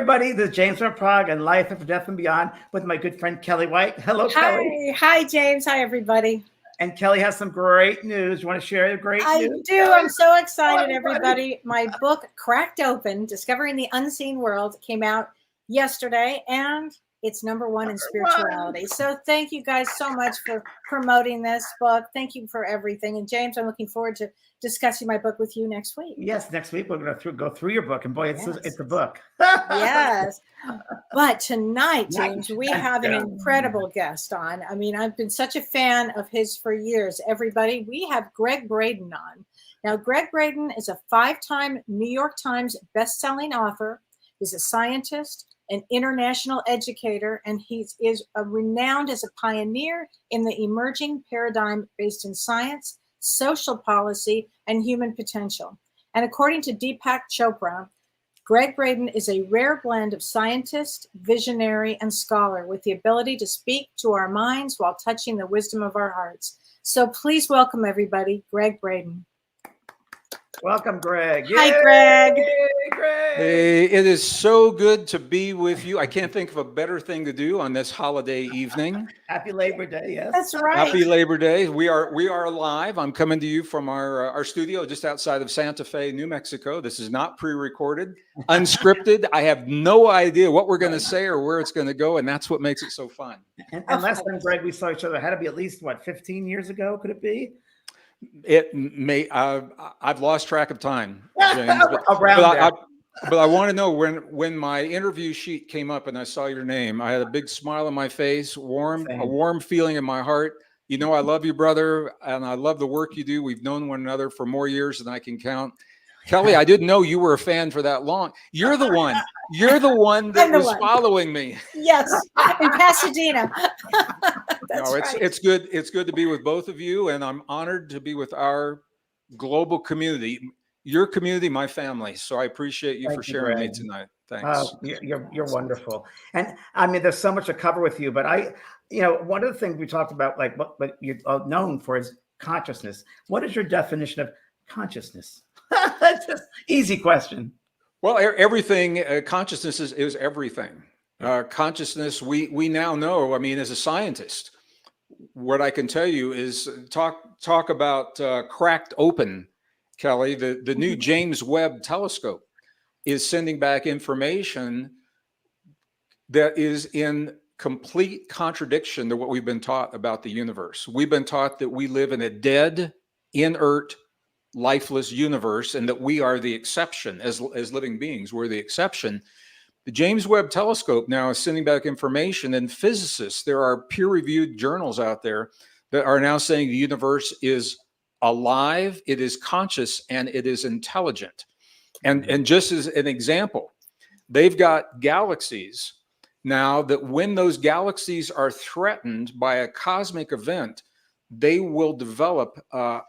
everybody. This is James from Praagh and Life After Death and Beyond with my good friend Kelly White. Hello, Kelly. Hi, James. Hi, everybody. And Kelly has some great news. You want to share the great news? I do. Kelly? I'm so excited, everybody. My book, Cracked Open, Discovering the Unseen World, came out yesterday, and it's #1 in spirituality. So thank you guys so much for promoting this book. Thank you for everything. And James, I'm looking forward to discussing my book with you next week. Yes, next week we're going to go through your book, and boy, it's a book. Yes. But tonight, James, we have an incredible guest on. I mean, I've been such a fan of his for years. Everybody, we have Gregg Braden on. Now, Gregg Braden is a 5-time New York Times best-selling author. He's a scientist, an international educator, and he is renowned as a pioneer in the emerging paradigm based in science, social policy, and human potential. And according to Deepak Chopra, Gregg Braden is a rare blend of scientist, visionary, and scholar with the ability to speak to our minds while touching the wisdom of our hearts. So please welcome, everybody, Gregg Braden. Welcome, Greg. Hi, Greg. Yay, Greg. Hey, it is so good to be with you. I can't think of a better thing to do on this holiday evening. Happy Labor Day, yes. That's right. Happy Labor Day. We are live. I'm coming to you from our studio just outside of Santa Fe, New Mexico. This is not pre-recorded, unscripted. I have no idea what we're going to say or where it's going to go, and that's what makes it so fun. And last time, Greg, we saw each other had to be at least, 15 years ago? Could it be? It may. I've lost track of time, James. But I want to know when my interview sheet came up and I saw your name, I had a big smile on my face, a warm feeling in my heart. You know, I love you, brother, and I love the work you do. We've known one another for more years than I can count. Kelly, I didn't know you were a fan for that long. You're the one. You're the one that was following me. Yes, in Pasadena. It's good. It's good to be with both of you, and I'm honored to be with our global community, your community, my family. So I appreciate you for sharing me tonight. Thanks. You're wonderful, and I mean, there's so much to cover with you. But one of the things we talked about, like what you're known for, is consciousness. What is your definition of consciousness? Just easy question. Well, everything, consciousness is everything. Consciousness, we now know, I mean, as a scientist, what I can tell you is talk about cracked open, Kelly. The new James Webb telescope is sending back information that is in complete contradiction to what we've been taught about the universe. We've been taught that we live in a dead, inert, lifeless universe, and that we are the exception as living beings. We're the exception. The James Webb telescope now is sending back information, and physicists, there are peer-reviewed journals out there that are now saying the universe is alive, it is conscious, and it is intelligent. And just as an example, they've got galaxies now that when those galaxies are threatened by a cosmic event, they will develop a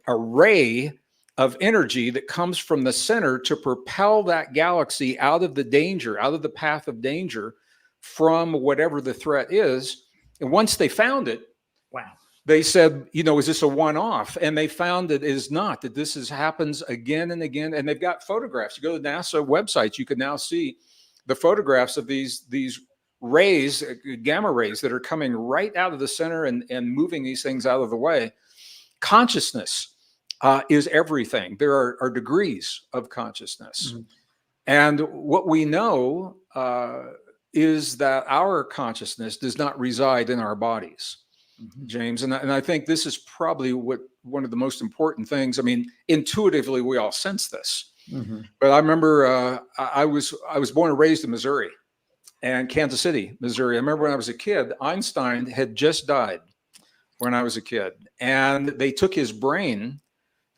ray of energy that comes from the center to propel that galaxy out of the danger, out of the path of danger from whatever the threat is. And once they found it, wow, they said, is this a one-off? And they found it is not, that this happens again and again. And they've got photographs. You go to NASA websites, you can now see the photographs of these rays, gamma rays, that are coming right out of the center and moving these things out of the way. Consciousness is everything. There are degrees of consciousness. Mm-hmm. And what we know is that our consciousness does not reside in our bodies, mm-hmm. James. And I think this is probably one of the most important things. I mean, intuitively, we all sense this. Mm-hmm. But I remember I was born and raised in Missouri and Kansas City, Missouri. I remember when I was a kid, Einstein had just died when I was a kid. And they took his brain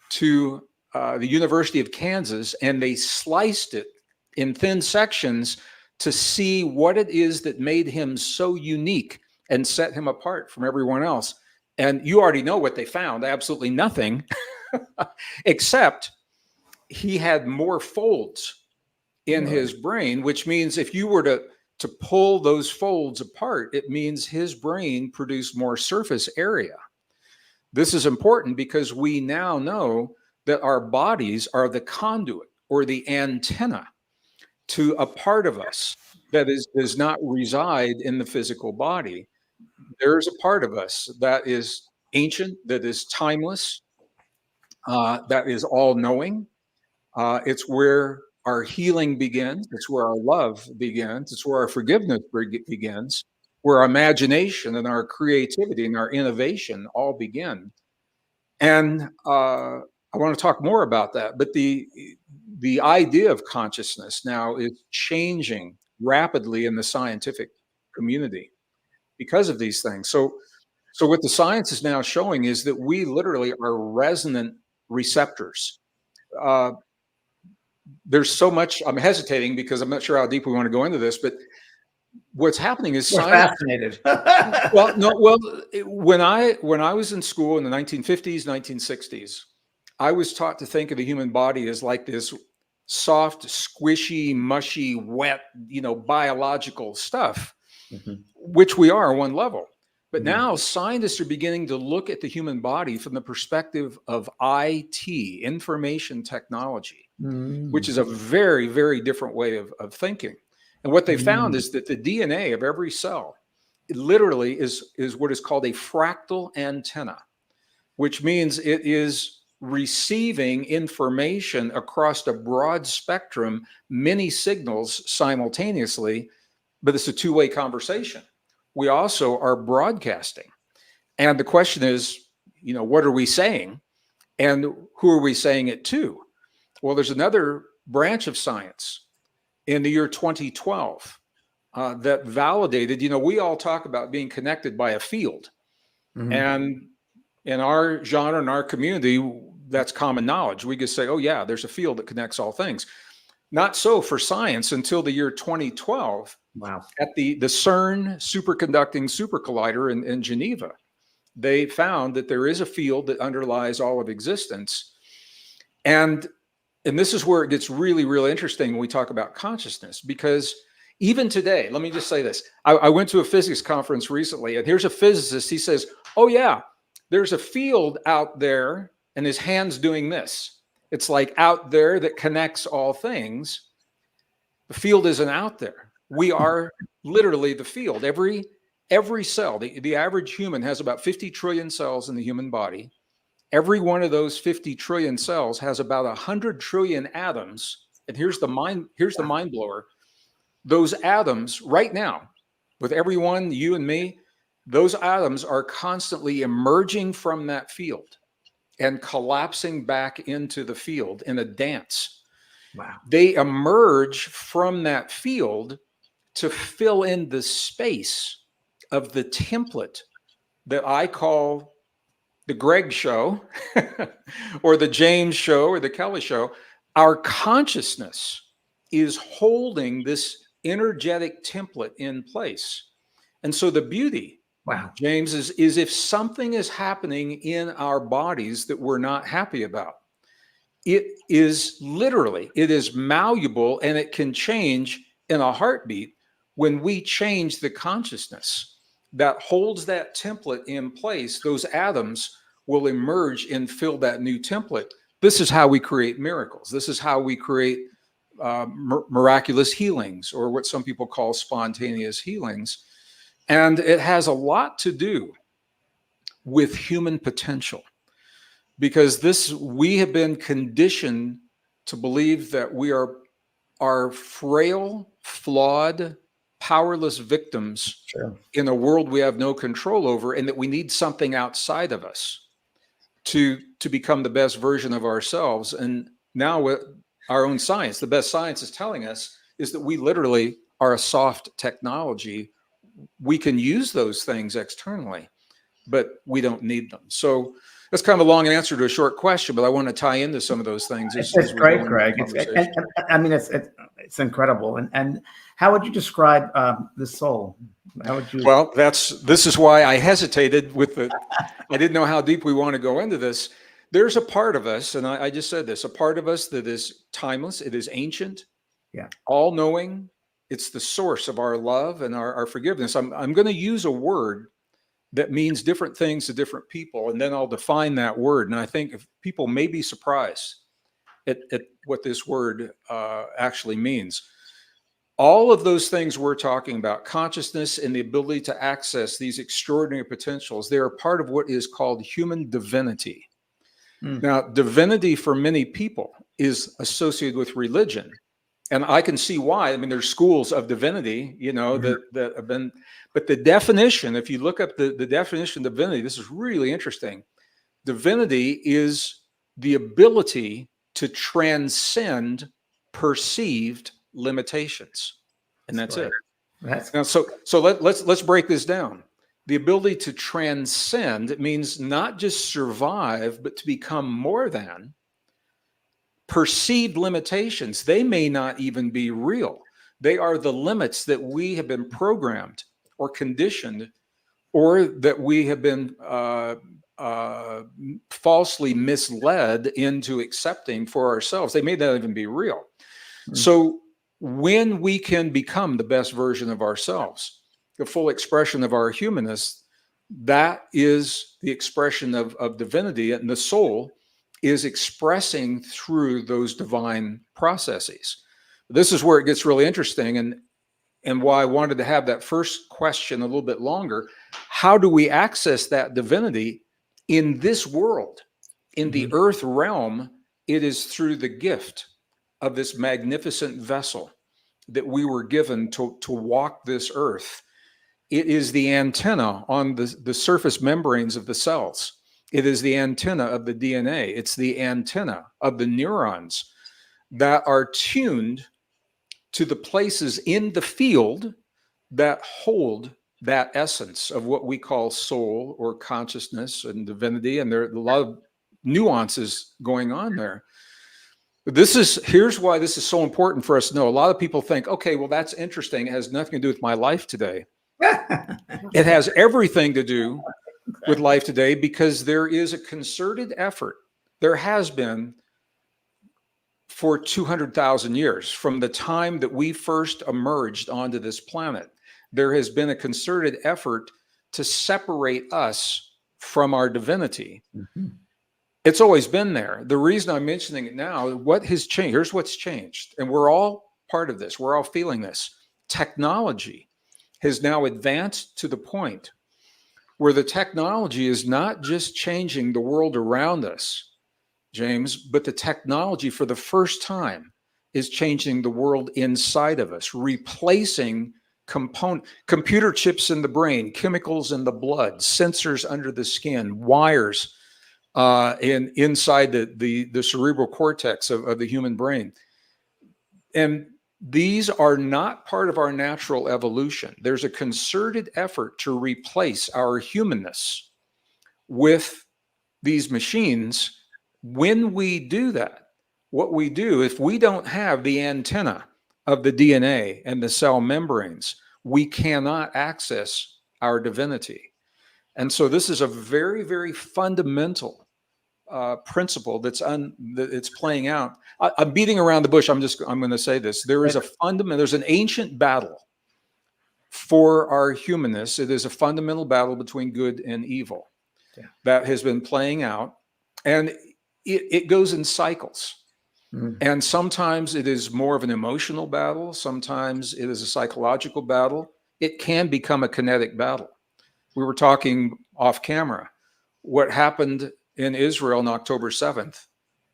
to the University of Kansas, and they sliced it in thin sections to see what it is that made him so unique and set him apart from everyone else. And you already know what they found, absolutely nothing, except he had more folds in his brain, which means if you were to pull those folds apart, it means his brain produced more surface area. This is important because we now know that our bodies are the conduit or the antenna to a part of us that does not reside in the physical body. There's a part of us that is ancient, that is timeless, that is all-knowing. It's where our healing begins. It's where our love begins. It's where our forgiveness begins, where our imagination and our creativity and our innovation all begin. And I want to talk more about that. But the idea of consciousness now is changing rapidly in the scientific community because of these things. So what the science is now showing is that we literally are resonant receptors. There's so much, I'm hesitating because I'm not sure how deep we want to go into this, but what's happening is We're science. fascinated. Well, no, well, when I was in school in the 1950s, 1960s, I was taught to think of the human body as like this soft, squishy, mushy, wet, biological stuff, which we are on one level. But now scientists are beginning to look at the human body from the perspective of IT, information technology, which is a very, very different way of thinking. And what they found is that the DNA of every cell literally is what is called a fractal antenna, which means it is receiving information across a broad spectrum, many signals simultaneously, but it's a two-way conversation. We also are broadcasting. And the question is, what are we saying? And who are we saying it to? Well, there's another branch of science in the year 2012 that validated, we all talk about being connected by a field. And in our genre, in our community, that's common knowledge. We just say, oh yeah, there's a field that connects all things. Not so for science until the year 2012. Wow. At the CERN superconducting supercollider in Geneva, they found that there is a field that underlies all of existence. And this is where it gets really, really interesting when we talk about consciousness, because even today, let me just say this. I went to a physics conference recently, and here's a physicist. He says, oh yeah, there's a field out there, and his hand's doing this. It's like out there that connects all things. The field isn't out there. We are literally the field. Every cell, the average human has about 50 trillion cells in the human body. Every one of those 50 trillion cells has about 100 trillion atoms. And here's the mind blower. Those atoms right now, with everyone, you and me, those atoms are constantly emerging from that field and collapsing back into the field in a dance. Wow. They emerge from that field to fill in the space of the template that I call the Gregg show or the James show or the Kelly show. Our consciousness is holding this energetic template in place. And so the beauty, wow, James, is if something is happening in our bodies that we're not happy about, it is malleable and it can change in a heartbeat when we change the consciousness that holds that template in place. Those atoms will emerge and fill that new template. This is how we create miracles. This is how we create miraculous healings, or what some people call spontaneous healings. And it has a lot to do with human potential, because we have been conditioned to believe that we are frail, flawed, powerless victims in a world we have no control over, and that we need something outside of us to become the best version of ourselves. And now with our own science, the best science is telling us is that we literally are a soft technology. We can use those things externally, but we don't need them. So that's kind of a long answer to a short question, but I want to tie into some of those things. It's great, Gregg. It's incredible. And how would you describe the soul? How would you? Well, this is why I hesitated I didn't know how deep we want to go into this. There's a part of us, and I just said this, a part of us that is timeless. It is ancient, all-knowing. It's the source of our love and our forgiveness. I'm going to use a word that means different things to different people, and then I'll define that word. And I think if people may be surprised at what this word actually means. All of those things we're talking about, consciousness and the ability to access these extraordinary potentials, they are part of what is called human divinity. Now, divinity for many people is associated with religion. And I can see why. I mean, there's schools of divinity, that have been, but the definition, if you look up the definition of divinity, this is really interesting. Divinity is the ability to transcend perceived limitations. And that's it. Now, so let's break this down. The ability to transcend, it means not just survive, but to become more than. Perceived limitations, they may not even be real. They are the limits that we have been programmed or conditioned, or that we have been falsely misled into accepting for ourselves. They may not even be real. So when we can become the best version of ourselves, the full expression of our humanness, that is the expression of divinity, and the soul is expressing through those divine processes. This is where it gets really interesting, and why I wanted to have that first question a little bit longer. How do we access that divinity in this world, in the earth realm? It is through the gift of this magnificent vessel that we were given to walk this earth. It is the antenna on the surface membranes of the cells. It is the antenna of the DNA. It's the antenna of the neurons that are tuned to the places in the field that hold that essence of what we call soul or consciousness and divinity. And there are a lot of nuances going on there. But here's why this is so important for us to know. A lot of people think, okay, well, that's interesting. It has nothing to do with my life today. It has everything to do with life today, because there is a concerted effort. There has been for 200,000 years, from the time that we first emerged onto this planet. There has been a concerted effort to separate us from our divinity. It's always been there. The reason I'm mentioning it now, what has changed? Here's what's changed. And we're all part of this. We're all feeling this. Technology has now advanced to the point where the technology is not just changing the world around us, James, but the technology for the first time is changing the world inside of us, replacing computer chips in the brain, chemicals in the blood, sensors under the skin, wires inside the cerebral cortex of the human brain. And these are not part of our natural evolution. There's a concerted effort to replace our humanness with these machines. When we do that, what we do, if we don't have the antenna of the DNA and the cell membranes, we cannot access our divinity. And so this is a very, very fundamental principle that's playing out. I'm beating around the bush. I'm going to say this. There's an ancient battle for our humanness. It is a fundamental battle between good and evil that has been playing out, and it goes in cycles. And sometimes it is more of an emotional battle. Sometimes it is a psychological battle. It can become a kinetic battle. We were talking off camera. What happened in Israel on October 7th,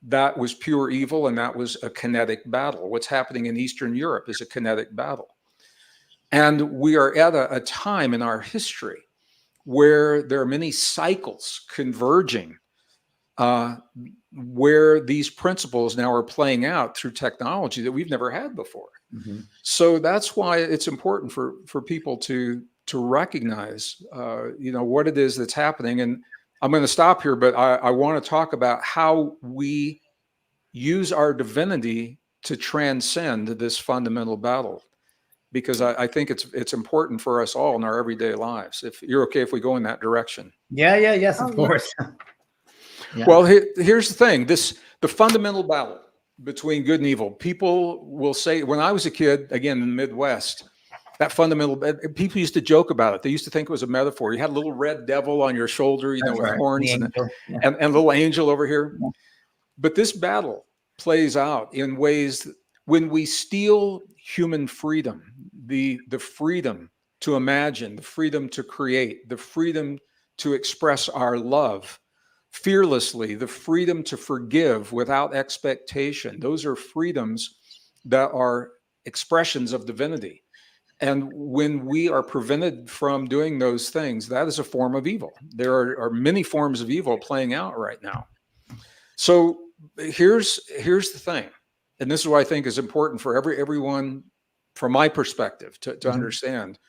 that was pure evil, and that was a kinetic battle. What's happening in Eastern Europe is a kinetic battle. And we are at a time in our history where there are many cycles converging, where these principles now are playing out through technology that we've never had before. So that's why it's important for people to recognize, what it is that's happening. And I'm going to stop here, but I want to talk about how we use our divinity to transcend this fundamental battle, because I think it's important for us all in our everyday lives. If you're okay if we go in that direction. Yes, of course. Well, here's the thing. The fundamental battle between good and evil. People will say, when I was a kid, again, in the Midwest, that fundamental, people used to joke about it. They used to think it was a metaphor. You had a little red devil on your shoulder, with horns and a little angel over here. But this battle plays out in ways when we steal human freedom, the freedom to imagine, the freedom to create, the freedom to express our love fearlessly, the freedom to forgive without expectation. Those are freedoms that are expressions of divinity. And when we are prevented from doing those things, that is a form of evil. There are many forms of evil playing out right now. So here's the thing, and this is what I think is important for everyone, from my perspective, to understand.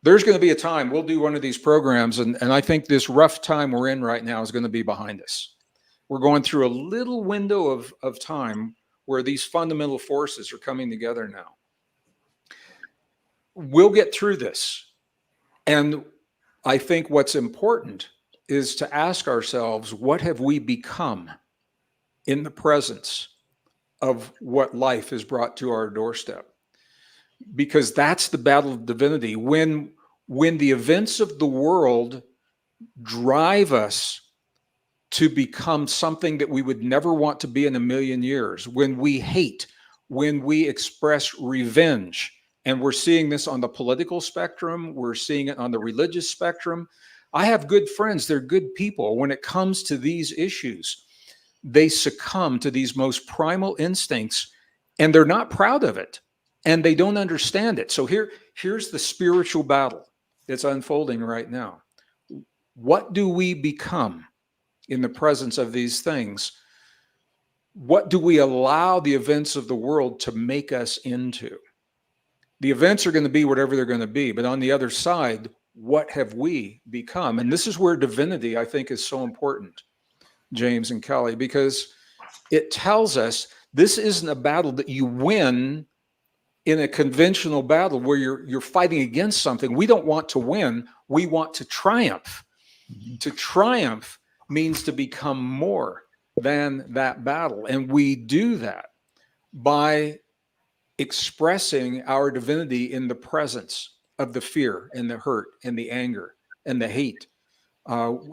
There's going to be a time we'll do one of these programs, and I think this rough time we're in right now is going to be behind us. We're going through a little window of time where these fundamental forces are coming together now. We'll get through this. And I think what's important is to ask ourselves, what have we become in the presence of what life has brought to our doorstep? Because that's the battle of divinity. When the events of the world drive us to become something that we would never want to be in a million years, when we hate, when we express revenge, and we're seeing this on the political spectrum, we're seeing it on the religious spectrum. I have good friends, they're good people. When it comes to these issues, they succumb to these most primal instincts, and they're not proud of it, and they don't understand it. So here's the spiritual battle that's unfolding right now. What do we become in the presence of these things? What do we allow the events of the world to make us into? The events are going to be whatever they're going to be, but on the other side, what have we become? And this is where divinity, I think, is so important, James and Kelly, because it tells us this isn't a battle that you win in a conventional battle where you're fighting against something. We don't want to win. We want to triumph. To triumph means to become more than that battle. And we do that by expressing our divinity in the presence of the fear and the hurt and the anger and the hate,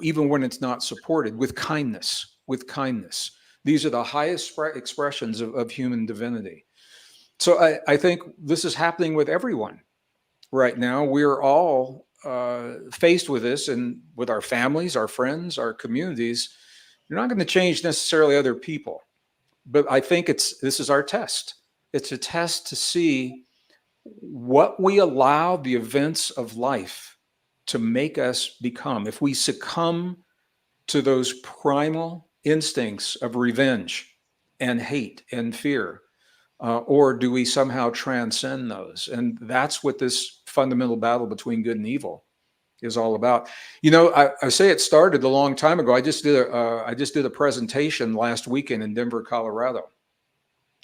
even when it's not supported, with kindness, with kindness. These are the highest expressions of human divinity. So I think this is happening with everyone right now. We're all faced with this, and with our families, our friends, our communities. You're not going to change necessarily other people, but I think this is our test. It's a test to see what we allow the events of life to make us become. If we succumb to those primal instincts of revenge and hate and fear, or do we somehow transcend those? And that's what this fundamental battle between good and evil is all about. You know, I say it started a long time ago. I just did a presentation last weekend in Denver, Colorado,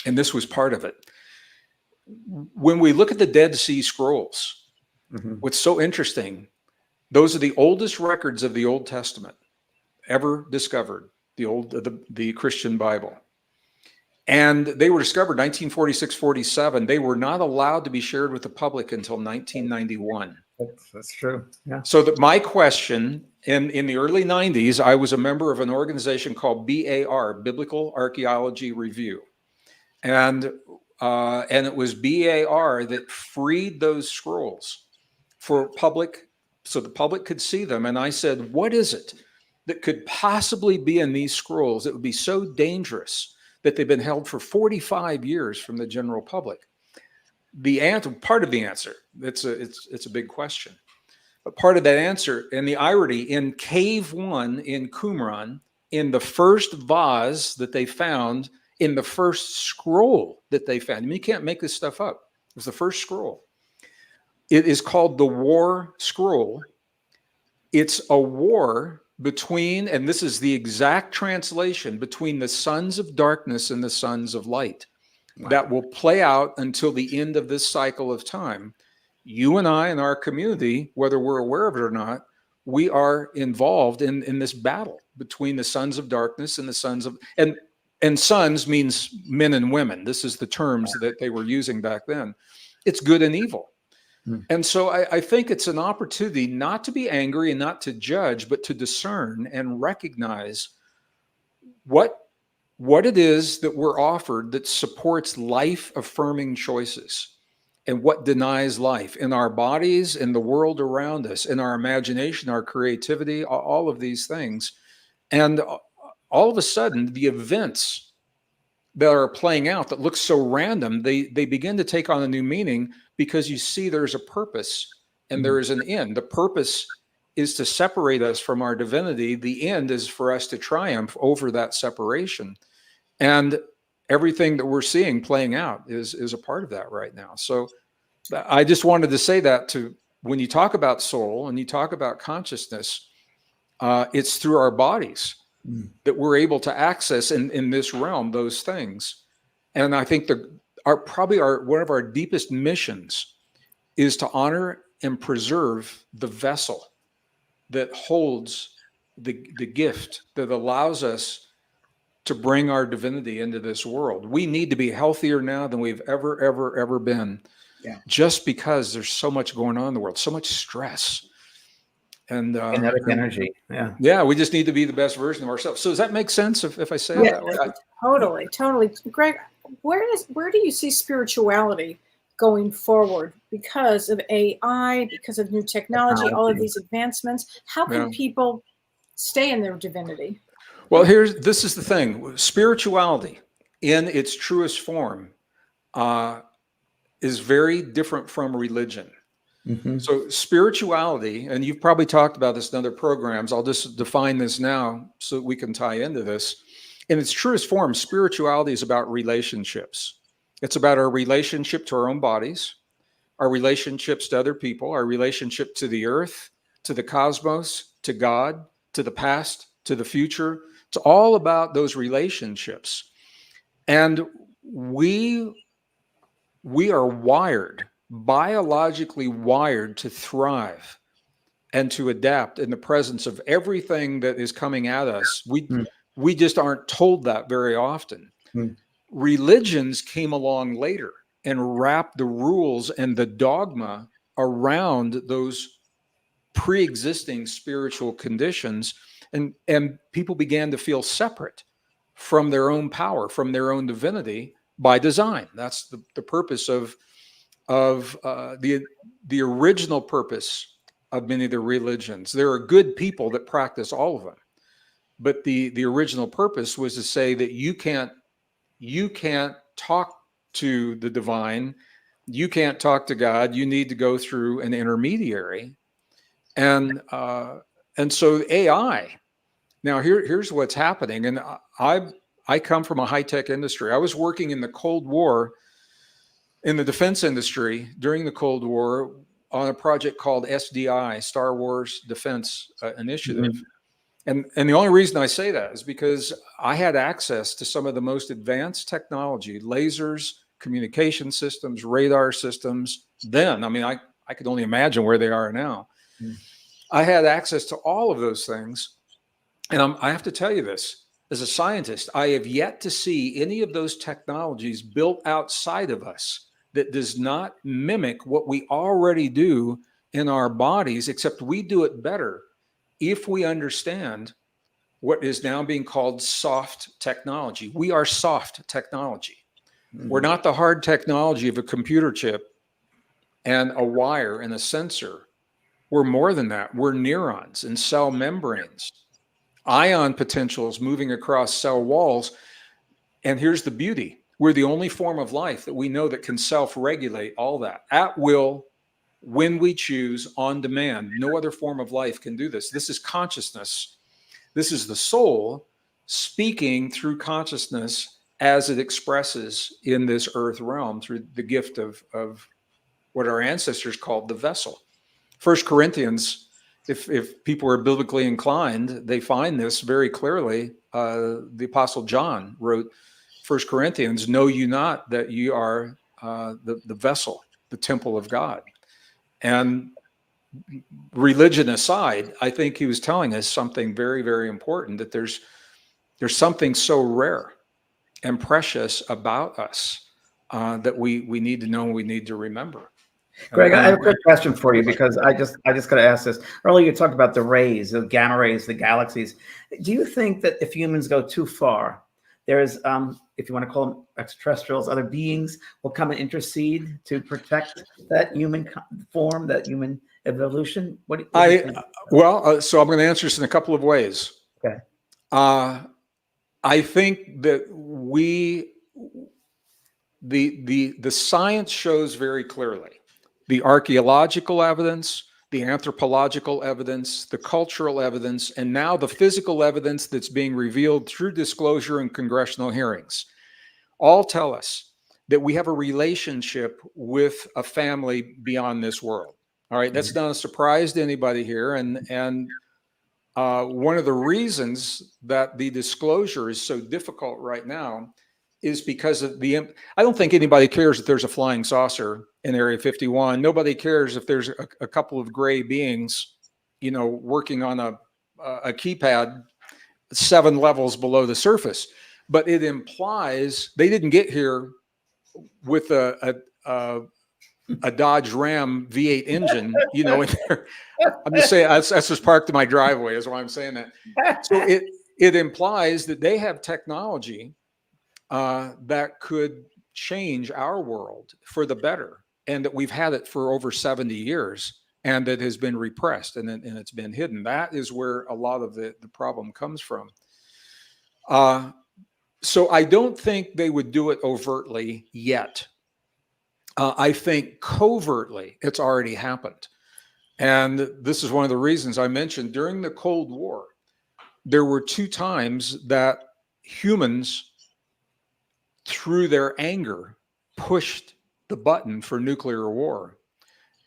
and this was part of it. When we look at the Dead Sea Scrolls, what's so interesting, those are the oldest records of the Old Testament ever discovered, the Christian Bible. And they were discovered 1946-47. They were not allowed to be shared with the public until 1991. That's true. Yeah. So that my question, in the early 90s, I was a member of an organization called BAR, Biblical Archaeology Review. And it was BAR that freed those scrolls for public, so the public could see them. And I said, what is it that could possibly be in these scrolls that would be so dangerous that they've been held for 45 years from the general public? The answer, part of the answer, it's a big question, but part of that answer, and the irony, in Cave 1 in Qumran, in the first vase that they found, in the first scroll that they found, I mean, you can't make this stuff up. It was the first scroll. It is called the War Scroll. It's a war between, and this is the exact translation, between the sons of darkness and the sons of light. Wow. That will play out until the end of this cycle of time. You and I in our community, whether we're aware of it or not, we are involved in this battle between the sons of darkness and the sons of, and sons means men and women. This is the terms that they were using back then. It's good and evil. And so I think it's an opportunity not to be angry and not to judge, but to discern and recognize what it is that we're offered that supports life-affirming choices. and what denies life in our bodies, in the world around us, in our imagination, our creativity, all of these things. And all of a sudden, the events that are playing out that look so random, they begin to take on a new meaning, because you see there's a purpose and there is an end. The purpose is to separate us from our divinity. The end is for us to triumph over that separation. And everything that we're seeing playing out is a part of that right now. So I just wanted to say that, to when you talk about soul and you talk about consciousness, it's through our bodies that we're able to access in this realm those things. And I think one of our deepest missions is to honor and preserve the vessel that holds the gift that allows us to bring our divinity into this world. We need to be healthier now than we've ever been. Yeah. Just because there's so much going on in the world, so much stress. And kinetic energy. Yeah. Yeah, we just need to be the best version of ourselves. So does that make sense if I say it that way? Totally. Gregg, where do you see spirituality going forward because of AI, because of new technology, all of these advancements? How can people stay in their divinity? Well, this is the thing. Spirituality in its truest form is very different from religion. Mm-hmm. So spirituality, and you've probably talked about this in other programs, I'll just define this now so that we can tie into this. In its truest form, spirituality is about relationships. It's about our relationship to our own bodies, our relationships to other people, our relationship to the earth, to the cosmos, to God, to the past, to the future. It's all about those relationships. And we are wired, biologically wired, to thrive and to adapt in the presence of everything that is coming at us. We just aren't told that very often. Religions came along later and wrapped the rules and the dogma around those pre-existing spiritual conditions, and people began to feel separate from their own power, from their own divinity, by design. That's the purpose of the original purpose of many of the religions. There are good people that practice all of them, but the original purpose was to say that you can't talk to the divine, you can't talk to God. You need to go through an intermediary, and so AI. Now here's what's happening, and I come from a high-tech industry. I was working in the Cold War, in the defense industry during the Cold War, on a project called SDI, Star Wars Defense Initiative. And the only reason I say that is because I had access to some of the most advanced technology, lasers, communication systems, radar systems. Then, I mean, I could only imagine where they are now. I had access to all of those things. And I have to tell you this, as a scientist, I have yet to see any of those technologies built outside of us that does not mimic what we already do in our bodies, except we do it better if we understand what is now being called soft technology. We are soft technology. We're not the hard technology of a computer chip and a wire and a sensor. We're more than that. We're neurons and cell membranes, ion potentials moving across cell walls. And here's the beauty. We're the only form of life that we know that can self-regulate all that at will, when we choose, on demand. No other form of life can do this. This is consciousness. This is the soul speaking through consciousness as it expresses in this earth realm through the gift of what our ancestors called the vessel. 1 Corinthians, if people are biblically inclined, they find this very clearly. The Apostle John wrote 1 Corinthians, know you not that you are the vessel, the temple of God. And religion aside, I think he was telling us something very, very important, that there's something so rare and precious about us that we need to know and we need to remember. Gregg, I have a quick question for you, because I just got to ask this. Earlier, you talked about the rays, the gamma rays, the galaxies. Do you think that if humans go too far, there's if you want to call them extraterrestrials, other beings, will come and intercede to protect that human form, that human evolution? What do you think? So I'm going to answer this in a couple of ways. Okay. I think that the science shows very clearly the archaeological evidence, the anthropological evidence, the cultural evidence, and now the physical evidence that's being revealed through disclosure and congressional hearings all tell us that we have a relationship with a family beyond this world. All right, that's not a surprise to anybody here. And one of the reasons that the disclosure is so difficult right now is because of I don't think anybody cares if there's a flying saucer in Area 51. Nobody cares if there's a couple of gray beings, working on a keypad 7 levels below the surface. But it implies they didn't get here with a Dodge Ram V8 engine, in there. I'm just saying that's just parked in my driveway is why I'm saying that. So it implies that they have technology that could change our world for the better, and that we've had it for over 70 years, and it has been repressed and it's been hidden. That is where a lot of the problem comes from. So I don't think they would do it overtly yet. I think covertly it's already happened. And this is one of the reasons I mentioned during the Cold War, there were 2 times that humans, through their anger, pushed the button for nuclear war.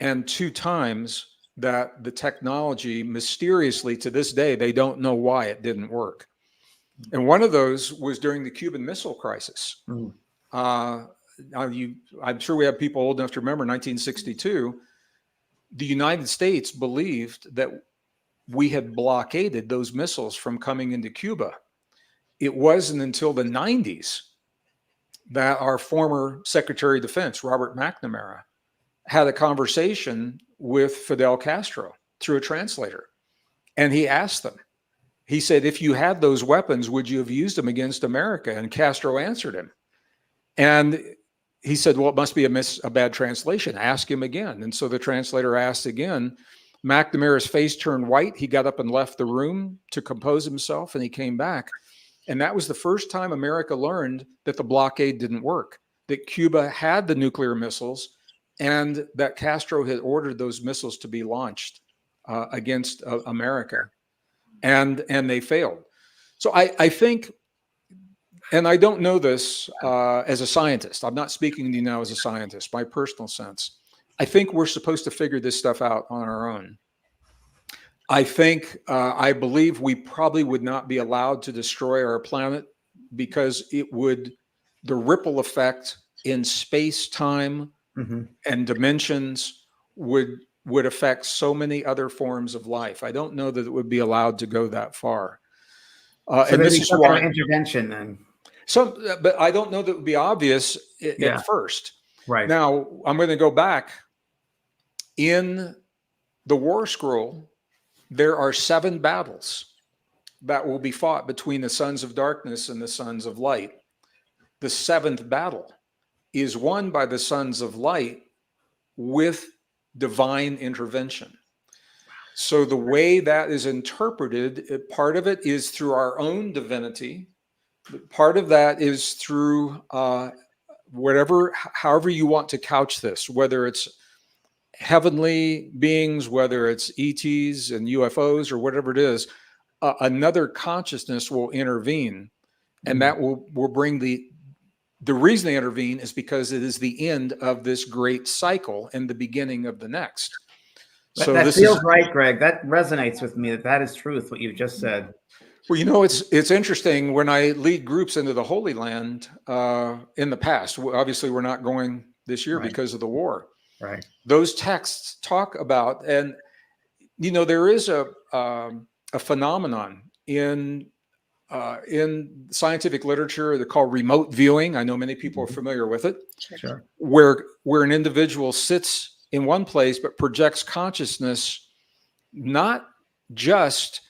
And 2 times that the technology mysteriously, to this day, they don't know why it didn't work. And one of those was during the Cuban Missile Crisis. I'm sure we have people old enough to remember 1962. The United States believed that we had blockaded those missiles from coming into Cuba. It wasn't until the 90s that our former Secretary of Defense, Robert McNamara, had a conversation with Fidel Castro through a translator. And he asked them, he said, if you had those weapons, would you have used them against America? And Castro answered him. And he said, well, it must be a bad translation. Ask him again. And so the translator asked again. McNamara's face turned white. He got up and left the room to compose himself, and he came back. And that was the first time America learned that the blockade didn't work, that Cuba had the nuclear missiles, and that Castro had ordered those missiles to be launched against America. And they failed. So I think, and I don't know this as a scientist. I'm not speaking to you now as a scientist, my personal sense. I think we're supposed to figure this stuff out on our own. I believe we probably would not be allowed to destroy our planet because the ripple effect in space, time, and dimensions would affect so many other forms of life. I don't know that it would be allowed to go that far. So and this is why intervention then. But I don't know that it would be obvious at first. Right. Now, I'm going to go back. In the War Scroll, there are 7 battles that will be fought between the sons of darkness and the sons of light. The 7th battle is won by the sons of light with divine intervention. So the way that is interpreted, part of it is through our own divinity. Part of that is through however you want to couch this, whether it's heavenly beings, whether it's ETs and UFOs or whatever it is, another consciousness will intervene, and that will bring the reason they intervene is because it is the end of this great cycle and the beginning of the next. So that feels right, Greg. That resonates with me. That is truth, what you just said. Well, it's interesting when I lead groups into the Holy Land in the past. Obviously, we're not going this year because of the war. Right. Those texts talk about, and there is a phenomenon in scientific literature they're called remote viewing. I know many people are familiar with it. Sure. Where an individual sits in one place but projects consciousness not just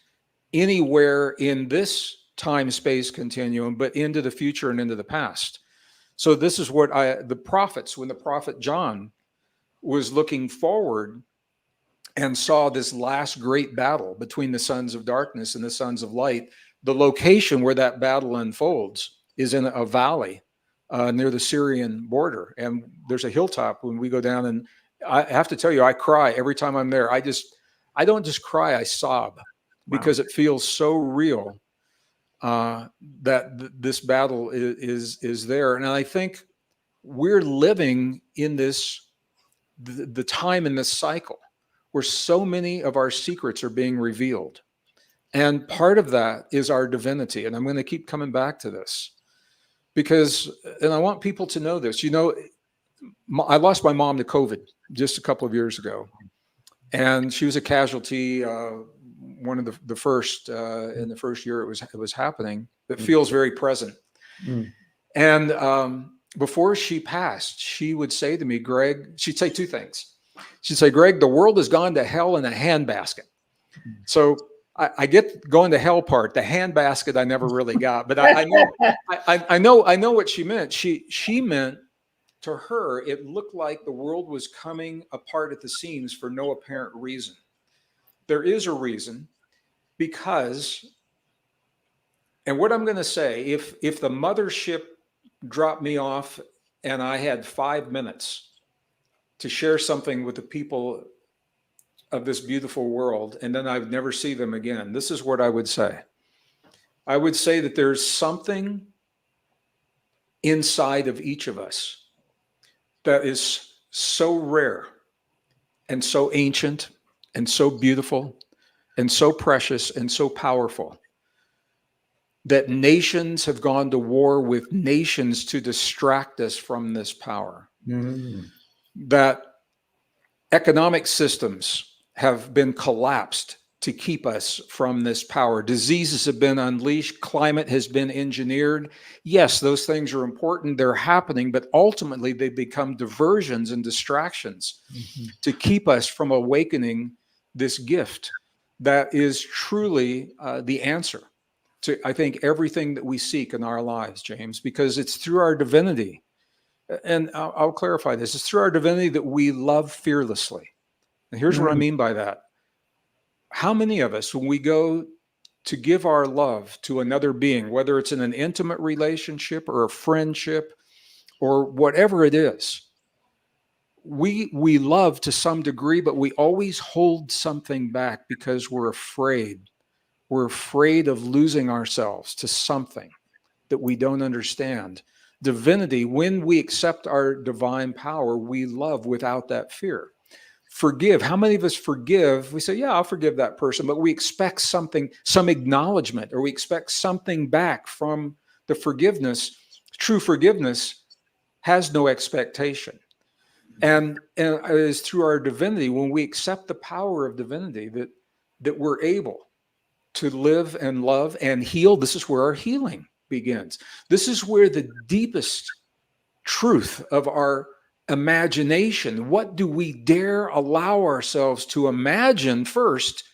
anywhere in this time-space continuum, but into the future and into the past. So this is what the prophets, when the prophet John was looking forward and saw this last great battle between the sons of darkness and the sons of light, the location where that battle unfolds is in a valley near the Syrian border. And there's a hilltop when we go down, and I have to tell you, I cry every time I'm there. I don't just cry, I sob, because it feels so real that this battle is there. And I think we're living in the time in this cycle where so many of our secrets are being revealed. And part of that is our divinity. And I'm going to keep coming back to this because, and I want people to know this, I lost my mom to COVID just a couple of years ago, and she was a casualty, one of the first in the first year it was happening. It feels very present. And before she passed, she would say to me, Greg, she'd say two things. She'd say, Greg, the world has gone to hell in a handbasket. So I get going to hell part. The handbasket I never really got, but I know what she meant. She meant, to her, it looked like the world was coming apart at the seams for no apparent reason. There is a reason, because, and what I'm going to say, if the mothership dropped me off and I had 5 minutes to share something with the people of this beautiful world, and then I'd never see them again, this is what I would say. I would say that there's something inside of each of us that is so rare and so ancient and so beautiful and so precious and so powerful that nations have gone to war with nations to distract us from this power. That economic systems have been collapsed to keep us from this power. Diseases have been unleashed. Climate has been engineered. Yes, those things are important. They're happening, but ultimately they become diversions and distractions to keep us from awakening this gift that is truly the answer to, I think, everything that we seek in our lives, James, because it's through our divinity. And I'll clarify this. It's through our divinity that we love fearlessly. And here's what I mean by that. How many of us, when we go to give our love to another being, whether it's in an intimate relationship or a friendship or whatever it is, we love to some degree, but we always hold something back because we're afraid. We're afraid of losing ourselves to something that we don't understand. Divinity, when we accept our divine power, we love without that fear. Forgive. How many of us forgive? We say, yeah, I'll forgive that person, but we expect something, some acknowledgement, or we expect something back from the forgiveness. True forgiveness has no expectation. And it is through our divinity, when we accept the power of divinity, that we're able to live and love and heal. This is where our healing begins. This is where the deepest truth of our imagination, what do we dare allow ourselves to imagine first,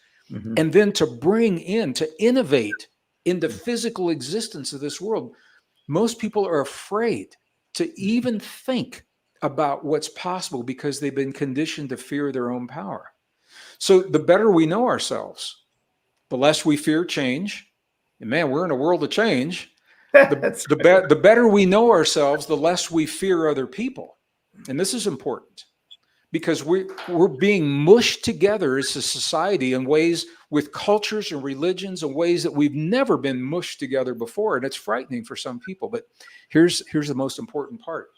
and then to bring in, to innovate in the physical existence of this world. Most people are afraid to even think about what's possible because they've been conditioned to fear their own power. So the better we know ourselves, the less we fear change. And man, we're in a world of change. The better we know ourselves, the less we fear other people. And this is important because we're being mushed together as a society in ways, with cultures and religions, in ways that we've never been mushed together before. And it's frightening for some people. But here's the most important part.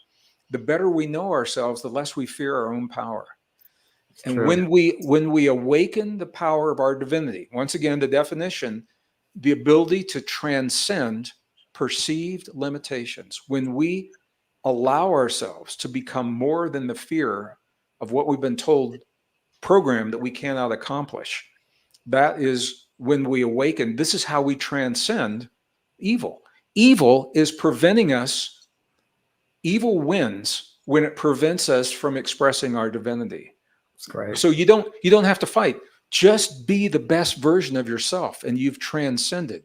The better we know ourselves, the less we fear our own power. And when we awaken the power of our divinity, once again, the definition, the ability to transcend perceived limitations, when we allow ourselves to become more than the fear of what we've been told, programmed that we cannot accomplish, that is when we awaken. This is how we transcend evil. Evil is preventing us. Evil wins when it prevents us from expressing our divinity. That's great. So you don't have to fight. Just be the best version of yourself, and you've transcended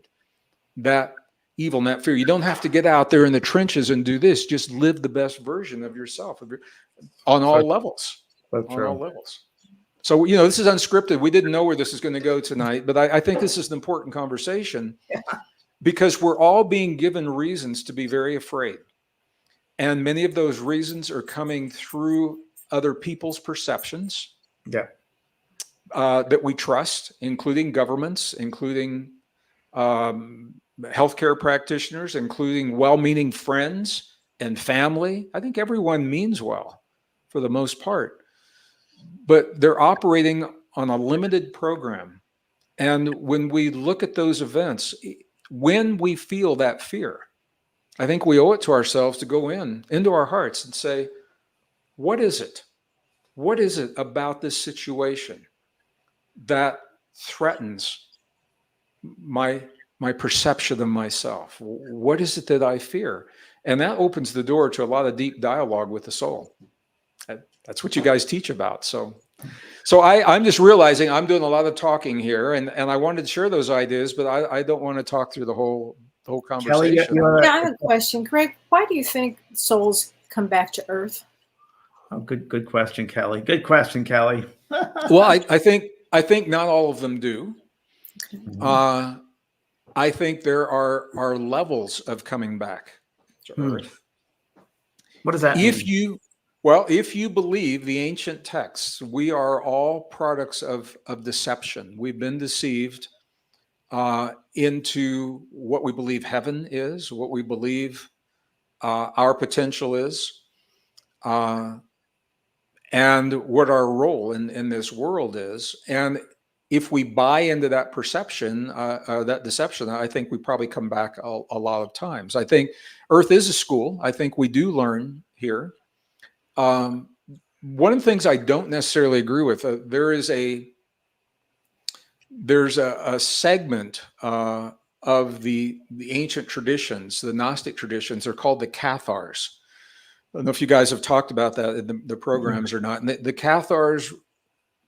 that evil and that fear. You don't have to get out there in the trenches and do this. Just live the best version of yourself on all levels. So On true. all levels. So, you know, this is unscripted. We didn't know where this is going to go tonight, but I think this is an important conversation because we're all being given reasons to be very afraid. And many of those reasons are coming through other people's perceptions that we trust, including governments, including healthcare practitioners, including well-meaning friends and family. I think everyone means well for the most part, but they're operating on a limited program. And when we look at those events, when we feel that fear, I think we owe it to ourselves to go into our hearts and say, what is it? What is it about this situation that threatens my perception of myself? What is it that I fear? And that opens the door to a lot of deep dialogue with the soul. That's what you guys teach about. So I'm just realizing I'm doing a lot of talking here, and I wanted to share those ideas, but I don't want to talk through the whole conversation. Kelly, Yeah, I have a question. Greg, why do you think souls come back to Earth? Oh, good question, Kelly. Good question, Kelly. Well, I think not all of them do. I think there are levels of coming back to Earth. What does that mean? If you believe the ancient texts, we are all products of deception. We've been deceived into what we believe heaven is, what we believe our potential is, and what our role in this world is. And if we buy into that perception, that deception, I think we probably come back a lot of times. I think Earth is a school. I think we do learn here. One of the things I don't necessarily agree with, there's a segment of the ancient traditions, the Gnostic traditions. They're called the Cathars. I don't know if you guys have talked about that in the programs or not. And the Cathars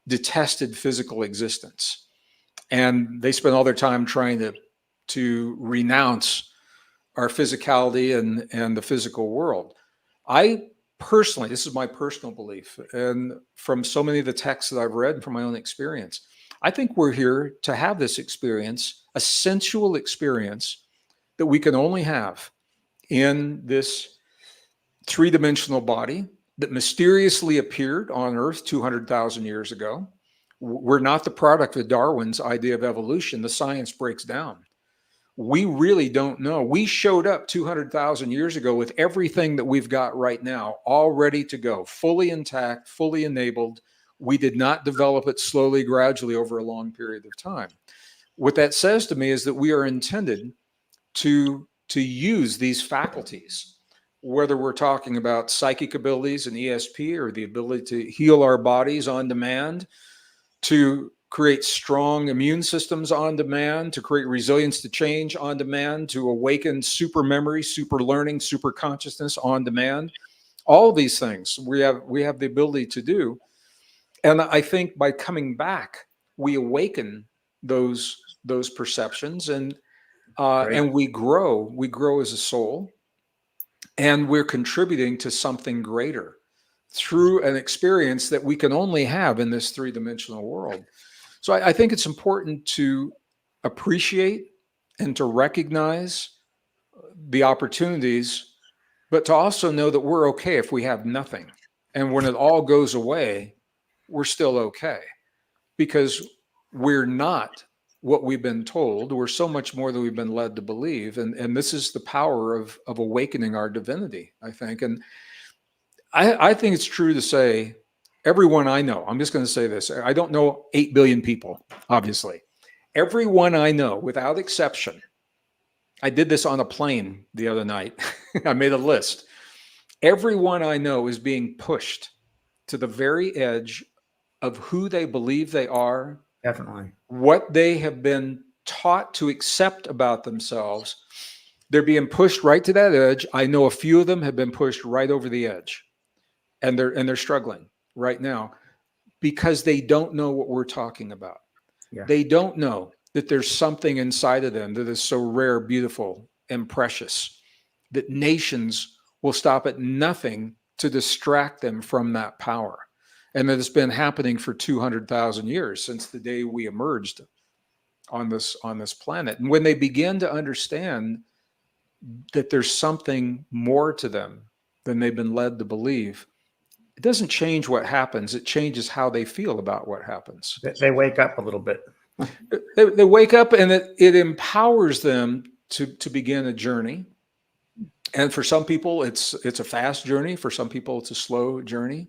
detested physical existence, and they spent all their time trying to renounce our physicality and the physical world. I personally, this is my personal belief, and from so many of the texts that I've read and from my own experience, I think we're here to have this experience, a sensual experience that we can only have in this three-dimensional body that mysteriously appeared on Earth 200,000 years ago. We're not the product of Darwin's idea of evolution. The science breaks down. We really don't know. We showed up 200,000 years ago with everything that we've got right now, all ready to go, fully intact, fully enabled. We did not develop it slowly, gradually over a long period of time. What that says to me is that we are intended to use these faculties, whether we're talking about psychic abilities and ESP, or the ability to heal our bodies on demand, to create strong immune systems on demand, to create resilience to change on demand, to awaken super memory, super learning, super consciousness on demand. All of these things we have the ability to do. And I think by coming back, we awaken those perceptions, and we grow as a soul, and we're contributing to something greater through an experience that we can only have in this three-dimensional world. So I think it's important to appreciate and to recognize the opportunities, but to also know that we're okay if we have nothing. And when it all goes away, we're still okay, because we're not what we've been told. We're so much more than we've been led to believe. And this is the power of awakening our divinity, I think. And I think it's true to say, everyone I know, I'm just going to say this, I don't know 8 billion people, obviously. Everyone I know, without exception, I did this on a plane the other night. I made a list. Everyone I know is being pushed to the very edge of who they believe they are. Definitely. What they have been taught to accept about themselves. They're being pushed right to that edge. I know a few of them have been pushed right over the edge, and they're struggling right now because they don't know what we're talking about. Yeah. They don't know that there's something inside of them that is so rare, beautiful, and precious that nations will stop at nothing to distract them from that power. And that it's been happening for 200,000 years since the day we emerged on this planet. And when they begin to understand that there's something more to them than they've been led to believe, it doesn't change what happens. It changes how they feel about what happens. They wake up a little bit. They wake up, and it empowers them to begin a journey. And for some people, it's a fast journey. For some people, it's a slow journey.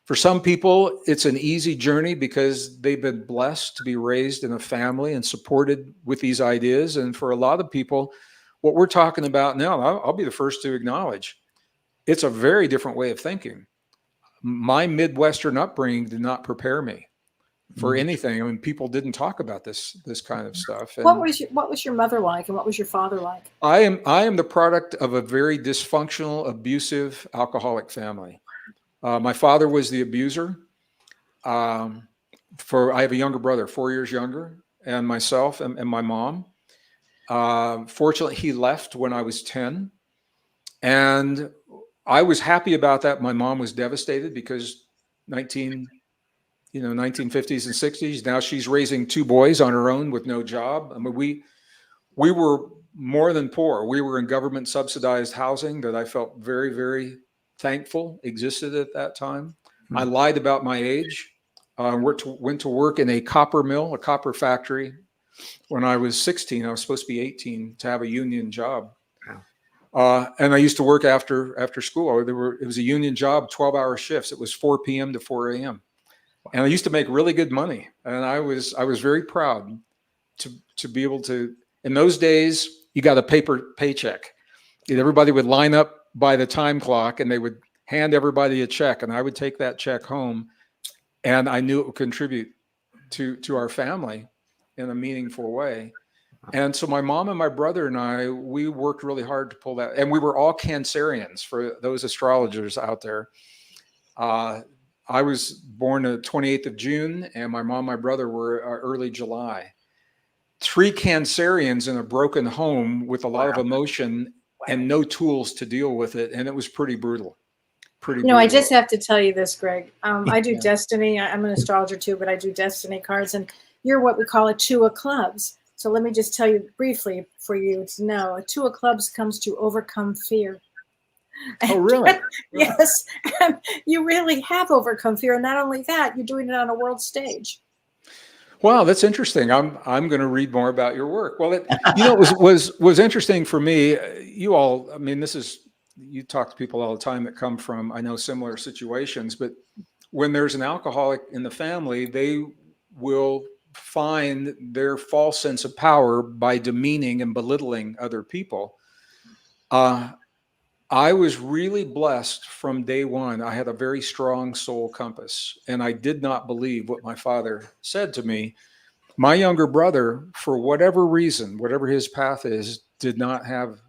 For some people, it's an easy journey because they've been blessed to be raised in a family and supported with these ideas. And for a lot of people, what we're talking about now, I'll be the first to acknowledge, it's a very different way of thinking. My Midwestern upbringing did not prepare me for anything. I mean, people didn't talk about this kind of stuff. And what was your mother like, and what was your father like? I am the product of a very dysfunctional, abusive, alcoholic family. My father was the abuser. I have a younger brother, 4 years younger, and myself and my mom. Fortunately, he left when I was 10, and I was happy about that. My mom was devastated because 1950s and 60s. Now she's raising 2 boys on her own with no job. I mean, we were more than poor. We were in government subsidized housing that I felt very, very thankful existed at that time. I lied about my age. Went to work in a copper mill, a copper factory. When I was 16, I was supposed to be 18 to have a union job. And I used to work after school. It was a union job, 12-hour shifts. It was 4 p.m. to 4 a.m. And I used to make really good money. And I was very proud to be able to. In those days, you got a paper paycheck. Everybody would line up by the time clock, and they would hand everybody a check, and I would take that check home, and I knew it would contribute to our family in a meaningful way. And so my mom and my brother and I, we worked really hard to pull that. And we were all Cancerians, for those astrologers out there. I was born the 28th of June, and my mom and my brother were early July. 3 Cancerians in a broken home with a lot of emotion and no tools to deal with it. And it was pretty brutal. I just have to tell you this, Greg. I do destiny. I'm an astrologer too, but I do destiny cards, and you're what we call a 2 of clubs. So let me just tell you briefly for you to know, a 2 of clubs comes to overcome fear. Oh, really? Yes. And you really have overcome fear. And not only that, you're doing it on a world stage. Wow, that's interesting. I'm going to read more about your work. Well, it was interesting for me. You all, I mean, you talk to people all the time that come from, I know, similar situations, but when there's an alcoholic in the family, they will find their false sense of power by demeaning and belittling other people. I was really blessed from day one. I had a very strong soul compass, and I did not believe what my father said to me. My younger brother, for whatever reason, whatever his path is, did not have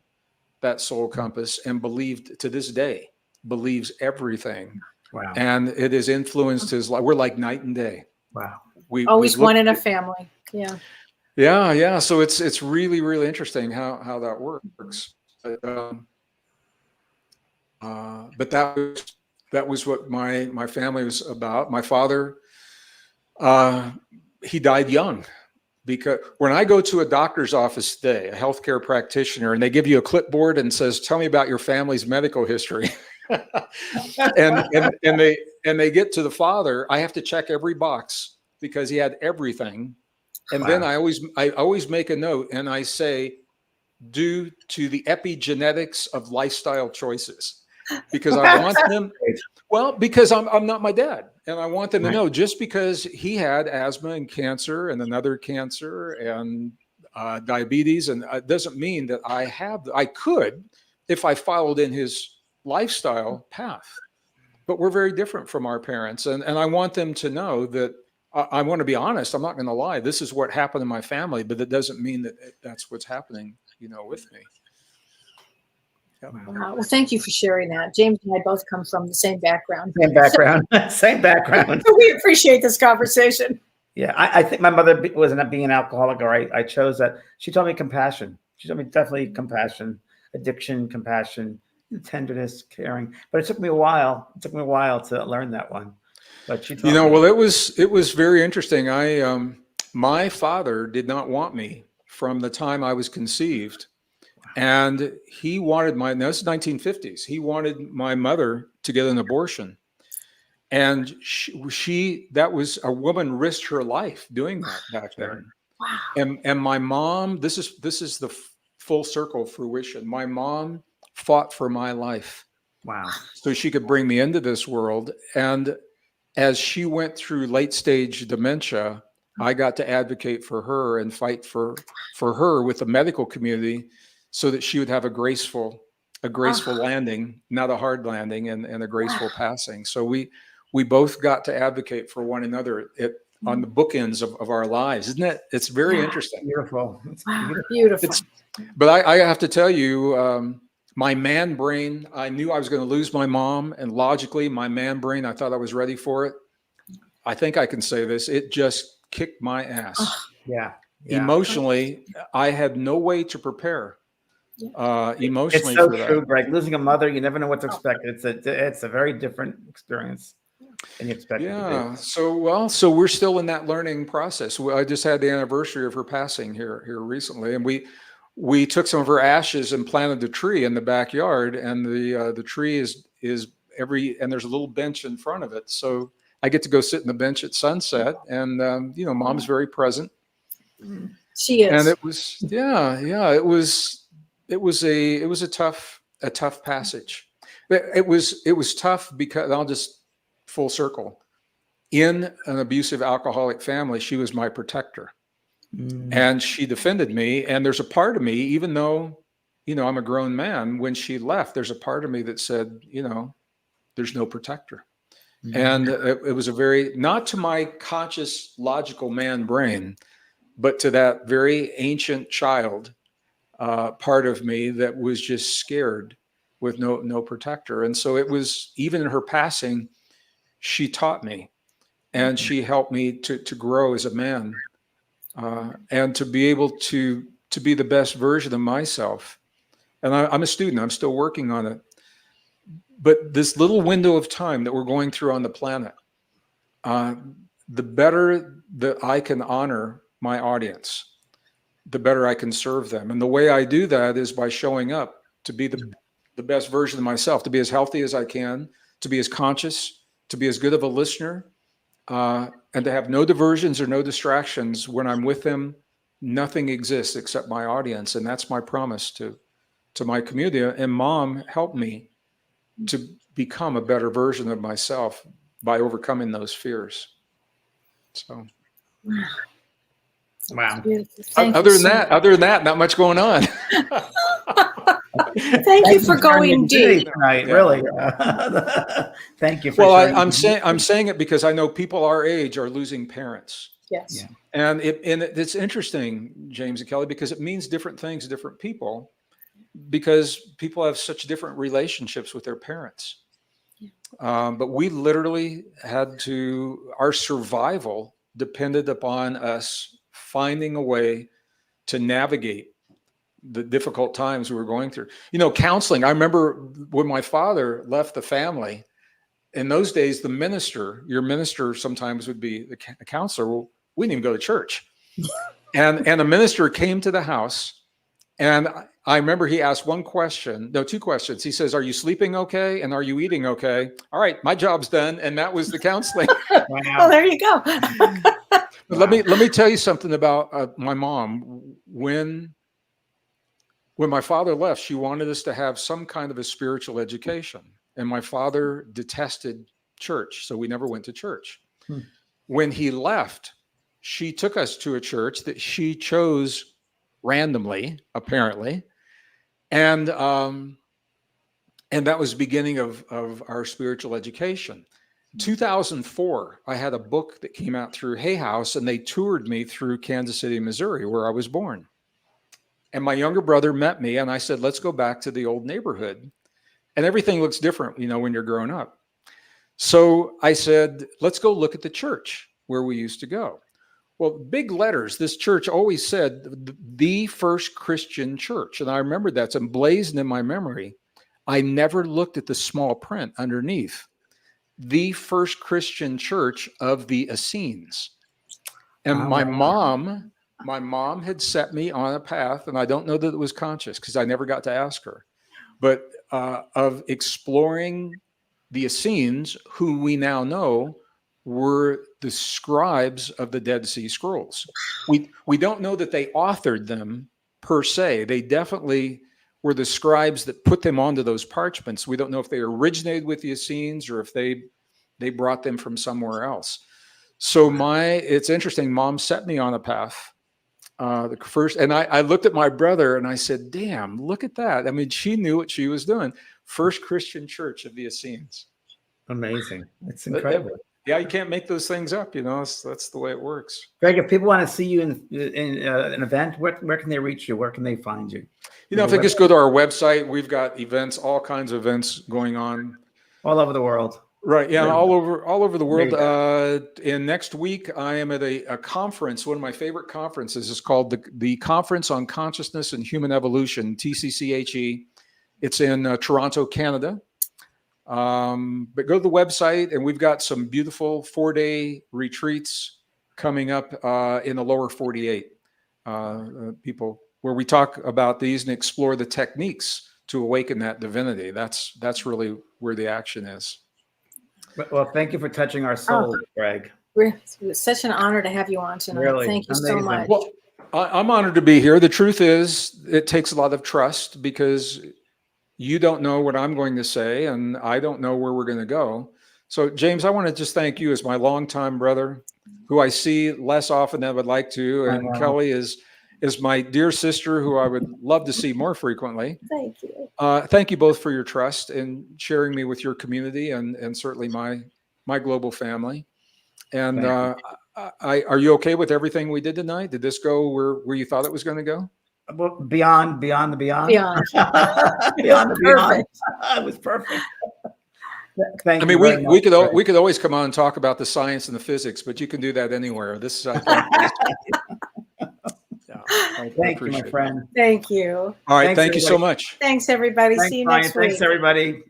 that soul compass, and believed, to this day, believes everything. Wow. And it has influenced his life. We're like night and day. Wow. Always one in a family. Yeah. Yeah. So it's really, really interesting how that works. But that was what my family was about. My father, he died young, because when I go to a doctor's office today, a healthcare practitioner, and they give you a clipboard and says, "Tell me about your family's medical history," and they get to the father, I have to check every box because he had everything. And then I always make a note, and I say, due to the epigenetics of lifestyle choices, because I want them, because I'm not my dad, and I want them to know, just because he had asthma and cancer and another cancer and diabetes, and it doesn't mean that I could, if I followed in his lifestyle path. But we're very different from our parents, and I want them to know that. I want to be honest. I'm not going to lie. This is what happened in my family, but that doesn't mean that that's what's happening, with me. Yep. Well, thank you for sharing that. James and I both come from the same background. Same background. Same background. So we appreciate this conversation. Yeah, I think my mother wasn't being an alcoholic, or I chose that. She taught me compassion. She taught me definitely compassion, addiction, compassion, tenderness, caring. But it took me a while. It took me a while to learn that one. But she You taught know, me. well, it was very interesting. My father did not want me from the time I was conceived, and he wanted now this is 1950s. He wanted my mother to get an abortion, and she that was a woman risked her life doing that back Sure. then. Wow. And my mom, this is the full circle fruition. My mom fought for my life Wow. so she could bring me into this world. And as she went through late stage dementia, I got to advocate for her and fight for her with the medical community so that she would have a graceful landing, not a hard landing, and a graceful passing. So we both got to advocate for one another on the bookends of our lives. Isn't it? It's very interesting. Beautiful. It's beautiful. Beautiful. But I have to tell you, my man brain, I knew I was going to lose my mom, and logically, my man brain, I thought I was ready for it. I think I can say this. It just kicked my ass. Yeah. Emotionally, I had no way to prepare emotionally It's so for that. true, Greg. Losing a mother, you never know what to expect. It's a very different experience than you expect it to Yeah. be. So we're still in that learning process. I just had the anniversary of her passing here recently, and we took some of her ashes and planted a tree in the backyard, and the tree is and there's a little bench in front of it. So I get to go sit in the bench at sunset, and Mom's very present. She is. And it was it was a tough passage. It was tough because I'll just full circle. In an abusive alcoholic family, she was my protector. And she defended me. And there's a part of me, even though, I'm a grown man, when she left, there's a part of me that said, there's no protector. And it was a very, not to my conscious, logical man brain, but to that very ancient child part of me that was just scared with no protector. And so it was, even in her passing, she taught me, and she helped me to grow as a man. And to be able to be the best version of myself. And I'm a student, I'm still working on it. But this little window of time that we're going through on the planet, the better that I can honor my audience, the better I can serve them. And the way I do that is by showing up to be the best version of myself, to be as healthy as I can, to be as conscious, to be as good of a listener, and to have no diversions or no distractions. When I'm with them, nothing exists except my audience. And that's my promise to my community. And Mom helped me to become a better version of myself by overcoming those fears. So, Wow. Other than that, not much going on. Thank you for going deep tonight. Yeah. Really. Thank you. Well, I'm saying it because I know people our age are losing parents. Yes. Yeah. And it's interesting, James and Kelly, because it means different things to different people, because people have such different relationships with their parents. But we literally our survival depended upon us finding a way to navigate the difficult times we were going through. Counseling. I remember when my father left the family, in those days, your minister sometimes would be the counselor. Well, we didn't even go to church. And a minister came to the house, and I remember he asked two questions. He says, "Are you sleeping okay? And are you eating okay?" All right, my job's done. And that was the counseling. Wow. Well, there you go. Let me tell you something about my mom. When my father left, she wanted us to have some kind of a spiritual education. And my father detested church, so we never went to church. When he left, she took us to a church that she chose randomly, apparently. And that was the beginning of our spiritual education. 2004, I had a book that came out through Hay House, and they toured me through Kansas City, Missouri, where I was born. And my younger brother met me, and I said, "Let's go back to the old neighborhood." And everything looks different, when you're grown up. So I said, "Let's go look at the church where we used to go." Well, big letters. This church always said the first Christian church. And I remember that's emblazoned in my memory. I never looked at the small print underneath. The first Christian church of the Essenes. And Oh, my wow. mom had set me on a path, and I don't know that it was conscious because I never got to ask her, but of exploring the Essenes, who we now know were the scribes of the Dead Sea Scrolls. We don't know that they authored them per se. They definitely were the scribes that put them onto those parchments. We don't know if they originated with the Essenes or if they brought them from somewhere else. So it's interesting. Mom set me on a path. The first, and I looked at my brother and I said, "Damn, look at that!" I mean, she knew what she was doing. First Christian church of the Essenes. Amazing. It's incredible. Yeah, you can't make those things up. That's the way it works. Greg, if people want to see you in an event, where can they reach you? Where can they find you? If they just go to our website, we've got events, all kinds of events going on all over the world. Right. Yeah. All over the world. And next week, I am at a conference. One of my favorite conferences is called the Conference on Consciousness and Human Evolution, TCCHE. It's in Toronto, Canada. But go to the website, and we've got some beautiful 4-day retreats coming up in the lower 48. People where we talk about these and explore the techniques to awaken that divinity. That's really where the action is. Well, thank you for touching our souls, Greg. It's such an honor to have you on tonight. Really thank you so much. Well, I'm honored to be here. The truth is, it takes a lot of trust because you don't know what I'm going to say, and I don't know where we're going to go. So, James, I want to just thank you as my longtime brother, who I see less often than I would like to, and Kelly is my dear sister, who I would love to see more frequently. Thank you. Thank you both for your trust and sharing me with your community and certainly my global family. And are you okay with everything we did tonight? Did this go where you thought it was going to go? Well, beyond the beyond. Beyond. Beyond the beyond. It was perfect. Thank you. We could always come on and talk about the science and the physics, but you can do that anywhere. This Thank you, my friend. Thank you. All right. Thank you so much. Thanks, everybody. Thanks, See you Brian. next week. Thanks, everybody.